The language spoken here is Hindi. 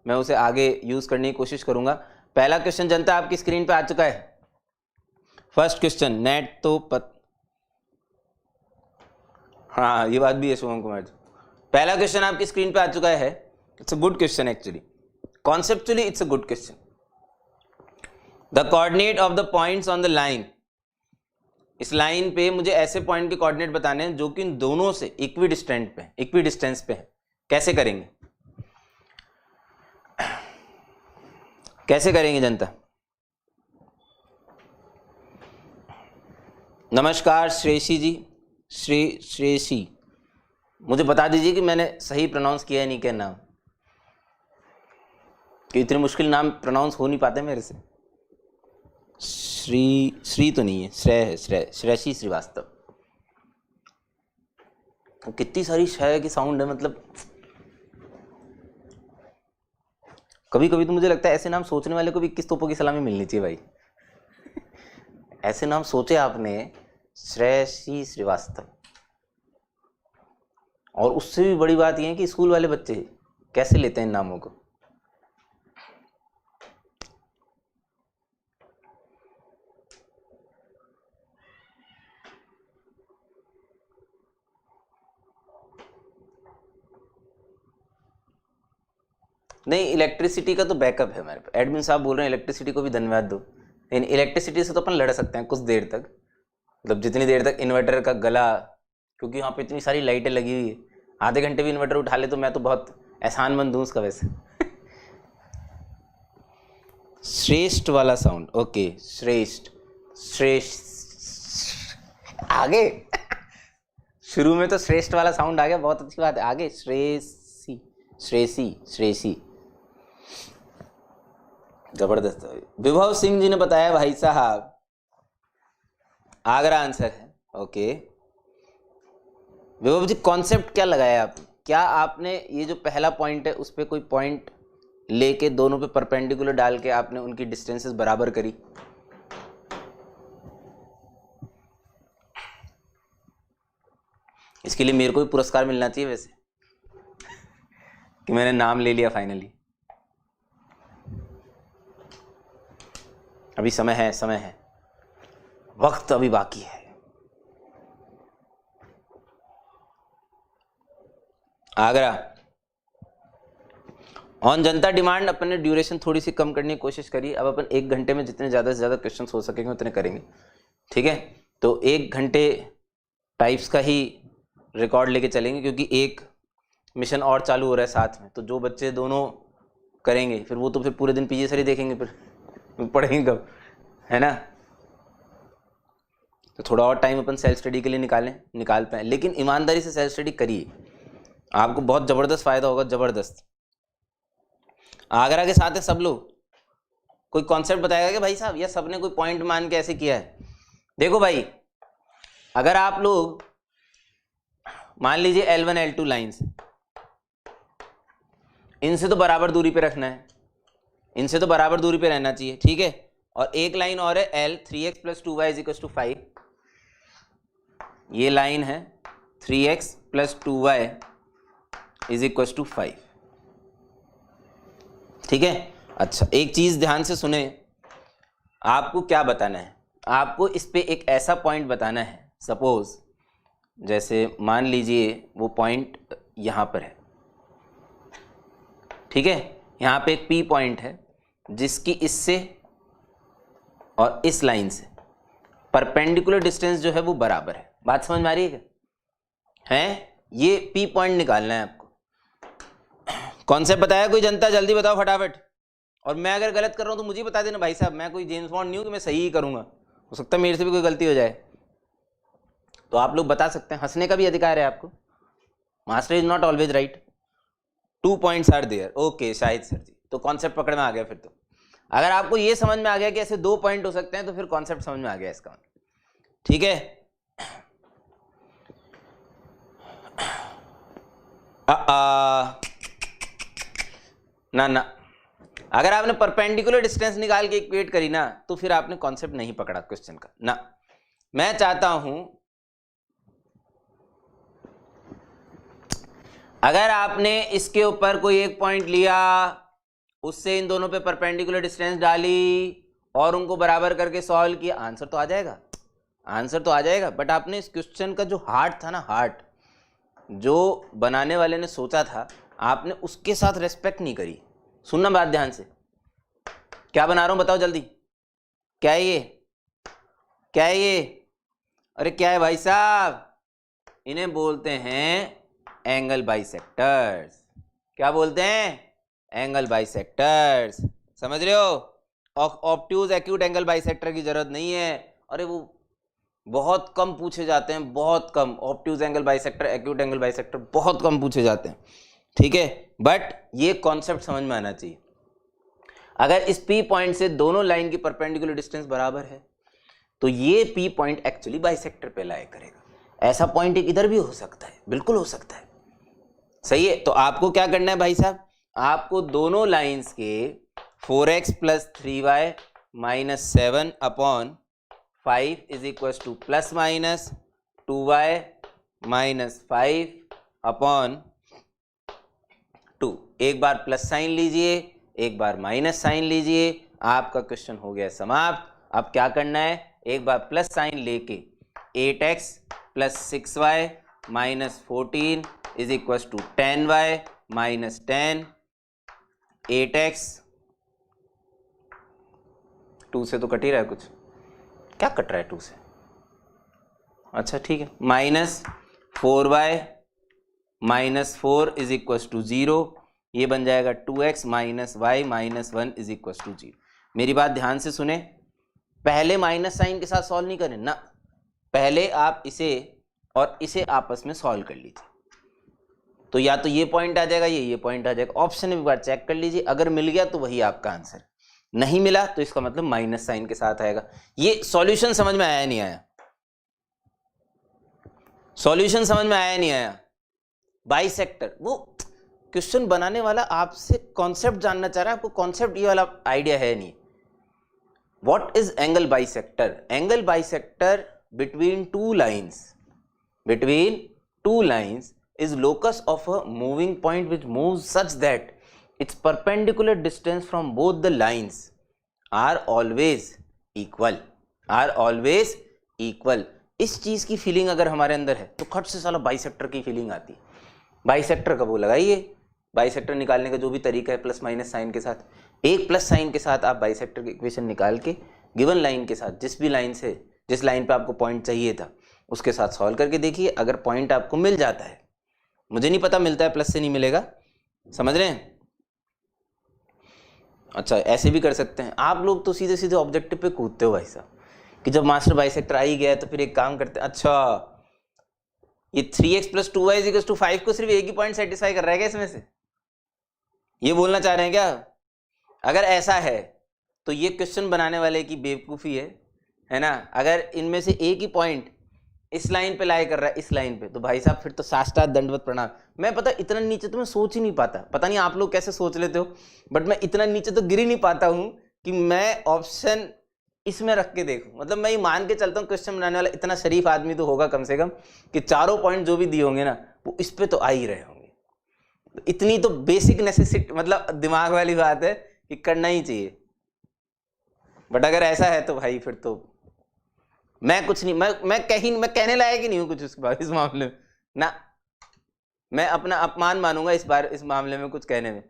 मैं उसे आगे यूज करने की कोशिश करूंगा। पहला क्वेश्चन जनता आपकी स्क्रीन पे आ चुका है। फर्स्ट क्वेश्चन नेट तो हाँ ये बात भी है शुभम कुमार जी। पहला क्वेश्चन आपकी स्क्रीन पे आ चुका है। It's a good question actually, conceptually it's a good question. The coordinate of the points on the line, इस लाइन पे मुझे ऐसे पॉइंट के कोऑर्डिनेट बताने हैं जो कि इन दोनों से इक्वी डिस्टेंस पे है। कैसे करेंगे, कैसे करेंगे जनता? नमस्कार श्रेयसी जी, श्रेयसी, मुझे बता दीजिए कि मैंने सही प्रोनाउंस किया है नहीं क्या नाम, कि इतने मुश्किल नाम प्रोनाउंस हो नहीं पाते मेरे से। श्री तो नहीं है, श्रेय है, श्रेयसी श्रीवास्तव। कितनी सारी श्रेय की साउंड है, मतलब कभी कभी तो मुझे लगता है ऐसे नाम सोचने वाले को भी 21 तोपों की सलामी मिलनी चाहिए भाई। ऐसे नाम सोचे आपने, श्रेयसी श्रीवास्तव। और उससे भी बड़ी बात यह है कि स्कूल वाले बच्चे कैसे लेते हैं इन नामों को। नहीं, इलेक्ट्रिसिटी का तो बैकअप है हमारे पास। एडमिन साहब बोल रहे हैं इलेक्ट्रिसिटी को भी धन्यवाद दो। लेकिन इलेक्ट्रिसिटी से तो अपन लड़ सकते हैं कुछ देर तक, मतलब जितनी देर तक इन्वर्टर का गला, क्योंकि यहाँ पे इतनी सारी लाइटें लगी हुई है, आधे घंटे भी इन्वर्टर उठा ले तो मैं तो बहुत एहसानमंद हूँ उसका वैसे। श्रेष्ठ वाला साउंड, ओके, श्रेष्ठ आगे शुरू में तो श्रेष्ठ वाला साउंड आ गया, बहुत अच्छी बात है। आगे श्रेयसी जबरदस्त। विभव सिंह जी ने बताया भाई साहब आगरा आंसर है। ओके विभव जी, कॉन्सेप्ट क्या लगाया आपने? क्या आपने ये जो पहला पॉइंट है उस पर कोई पॉइंट लेके दोनों पे परपेंडिकुलर डाल के आपने उनकी डिस्टेंसेस बराबर करी? इसके लिए मेरे को भी पुरस्कार मिलना चाहिए वैसे, कि मैंने नाम ले लिया फाइनली। अभी समय है, वक्त अभी बाकी है। आगरा ऑन जनता डिमांड अपन ने ड्यूरेशन थोड़ी सी कम करने की कोशिश करी। अब अपन 1 घंटे में जितने ज़्यादा से ज़्यादा क्वेश्चन हो सकेंगे उतने करेंगे, ठीक है? तो 1 घंटे टाइप्स का ही रिकॉर्ड लेके चलेंगे, क्योंकि एक मिशन और चालू हो रहा है साथ में। तो जो बच्चे दोनों करेंगे फिर वो तो फिर पूरे दिन पीजी सर ही देखेंगे, फिर पढ़ेंगे कब, है ना? तो थोड़ा और टाइम अपन सेल्फ स्टडी के लिए निकाल पाए। लेकिन ईमानदारी से सेल्फ स्टडी करिए, आपको बहुत ज़बरदस्त फ़ायदा होगा, ज़बरदस्त। आगरा के साथ है सब लोग। कोई कॉन्सेप्ट बताएगा कि भाई साहब या सबने कोई पॉइंट मान के ऐसे किया है? देखो भाई, अगर आप लोग मान लीजिए L1 L2 लाइन्स, इनसे तो बराबर दूरी पे रखना है, इनसे तो बराबर दूरी पे रहना चाहिए, ठीक है? और एक लाइन और है L 3x + 2y = 5। ये लाइन है 3x + 2y = 5, ठीक है? अच्छा, एक चीज ध्यान से सुने, आपको क्या बताना है? आपको इस पे एक ऐसा पॉइंट बताना है, सपोज जैसे मान लीजिए वो पॉइंट यहां पर है, ठीक है? यहां पे एक P पॉइंट है जिसकी इससे और इस लाइन से परपेंडिकुलर डिस्टेंस जो है वो बराबर है। बात समझ में आ रही है क्या? है, ये P पॉइंट निकालना है आपको। कॉन्सेप्ट बताया कोई जनता? जल्दी बताओ फटाफट। और मैं अगर गलत कर रहा हूं तो मुझे बता देना भाई साहब, मैं कोई जेम्स बॉन्ड नहीं हूं कि मैं सही ही करूंगा, हो सकता है मेरे से भी कोई गलती हो जाए। तो आप लोग बता सकते हैं, हंसने का भी अधिकार है आपको। Master is not always right, 2 points are there. Okay Shahid sir ji, तो कॉन्सेप्ट पकड़ में आ गया। फिर तो अगर आपको ये समझ में आ गया कि ऐसे 2 पॉइंट हो सकते हैं तो फिर कॉन्सेप्ट समझ में आ गया इसका, ठीक है? ना, अगर आपने परपेंडिकुलर डिस्टेंस निकाल के इक्वेट करी ना तो फिर आपने कॉन्सेप्ट नहीं पकड़ा क्वेश्चन का ना। मैं चाहता हूं अगर आपने इसके ऊपर कोई एक पॉइंट लिया उससे इन दोनों पे परपेंडिकुलर डिस्टेंस डाली और उनको बराबर करके सॉल्व किया, आंसर तो आ जाएगा, आंसर तो आ जाएगा। बट आपने इस क्वेश्चन का जो हार्ट था ना, हार्ट जो बनाने वाले ने सोचा था, आपने उसके साथ रेस्पेक्ट नहीं करी। सुनना बात ध्यान से, क्या बना रहा हूं बताओ जल्दी, क्या है ये, क्या है ये, अरे क्या है भाई साहब, इन्हें बोलते हैं एंगल बाइसेक्टर्स। क्या बोलते हैं? Angle bisectors. समझ रहे हो? ऑब्ट्यूज एक्यूट एंगल बाइसेक्टर की जरूरत नहीं है, अरे वो बहुत कम पूछे जाते हैं, बहुत कम। Obtuse angle bisector, acute angle bisector बहुत कम पूछे जाते हैं, ठीक है। बट ये कॉन्सेप्ट समझ में आना चाहिए। अगर इस P पॉइंट से दोनों लाइन की परपेंडिकुलर डिस्टेंस बराबर है तो ये P पॉइंट एक्चुअली बाइसेक्टर पे लाई करेगा। ऐसा पॉइंट एक इधर भी हो सकता है, बिल्कुल हो सकता है, सही है। तो आपको क्या करना है भाई साहब, आपको दोनों लाइंस के 4x + 3y - 7 / 5 = ± 2y - 5 / 2। एक बार प्लस साइन लीजिए, एक बार माइनस साइन लीजिए, आपका क्वेश्चन हो गया समाप्त। अब क्या करना है, एक बार प्लस साइन लेके 8x + 6y - 14 = 10y - 10, 8x 2 से तो कट ही रहा है, कुछ क्या कट रहा है 2 से, अच्छा ठीक है, -4y - 4 = 0, ये बन जाएगा 2x - y - 1 = 0। मेरी बात ध्यान से सुने, पहले माइनस साइन के साथ सॉल्व नहीं करें ना, पहले आप इसे और इसे आपस में सॉल्व कर लीजिए। तो या तो ये पॉइंट आ जाएगा, ये पॉइंट आ जाएगा, ऑप्शन में एक बार चेक कर लीजिए, अगर मिल गया तो वही आपका आंसर, नहीं मिला तो इसका मतलब माइनस साइन के साथ आएगा। ये सॉल्यूशन समझ में आया नहीं आया, सॉल्यूशन समझ में आया नहीं आया। बाइसेक्टर, वो क्वेश्चन बनाने वाला आपसे कॉन्सेप्ट जानना चाह रहा है, आपको कॉन्सेप्ट ये वाला आइडिया है नहीं। What is angle bisector? Angle bisector between two lines is locus of a moving point which moves such that its perpendicular distance from both the lines are always equal। इस चीज की फीलिंग अगर हमारे अंदर है तो खट से साला बाइसेक्टर की फीलिंग आती है। बाइसेक्टर का वो लगाइए, बाइसेक्टर निकालने का जो भी तरीका है प्लस माइनस साइन के साथ, एक प्लस साइन के साथ आप बाइसेक्टर की इक्वेशन निकाल के गिवन लाइन के साथ, जिस भी लाइन से, जिस लाइन पे आपको पॉइंट चाहिए था उसके साथ सॉल्व करके देखिए। अगर पॉइंट आपको मिल जाता है, मुझे नहीं पता मिलता है प्लस से नहीं मिलेगा, समझ रहे हैं? अच्छा ऐसे भी कर सकते हैं आप लोग, तो सीधे सीधे ऑब्जेक्टिव पे कूदते हो भाई साहब, कि जब मास्टर बाइसेक्टर आ ही गया तो फिर एक काम करते हैं, अच्छा ये 3x + 2y = 5 को सिर्फ एक ही पॉइंट सेटिस्फाई कर रहा है क्या इसमें से, ये बोलना चाह रहे हैं क्या? अगर ऐसा है तो ये क्वेश्चन बनाने वाले की बेवकूफ़ी है ना। अगर इनमें से एक ही पॉइंट इस लाइन पे लाई कर रहा है, इस लाइन पे, तो भाई साहब फिर तो साष्टांग दंडवत प्रणाम। मैं पता इतना नीचे तो मैं सोच ही नहीं पाता, पता नहीं आप लोग कैसे सोच लेते हो, बट मैं इतना नीचे तो गिर ही नहीं पाता हूं कि मैं ऑप्शन इसमें रख के देखूं। मतलब मैं ये मान के चलता हूँ क्वेश्चन बनाने वाला इतना शरीफ आदमी तो होगा कम से कम कि चारों पॉइंट जो भी दिए होंगे ना वो इस पे तो आ ही रहे होंगे। तो इतनी तो बेसिक नेसेसिटी, मतलब दिमाग वाली बात है कि करना ही चाहिए। बट अगर ऐसा है तो भाई फिर तो मैं कुछ नहीं, मैं कहने लायक ही नहीं हूं कुछ इस मामले में ना, मैं अपना अपमान मानूंगा इस बार इस मामले में कुछ कहने में।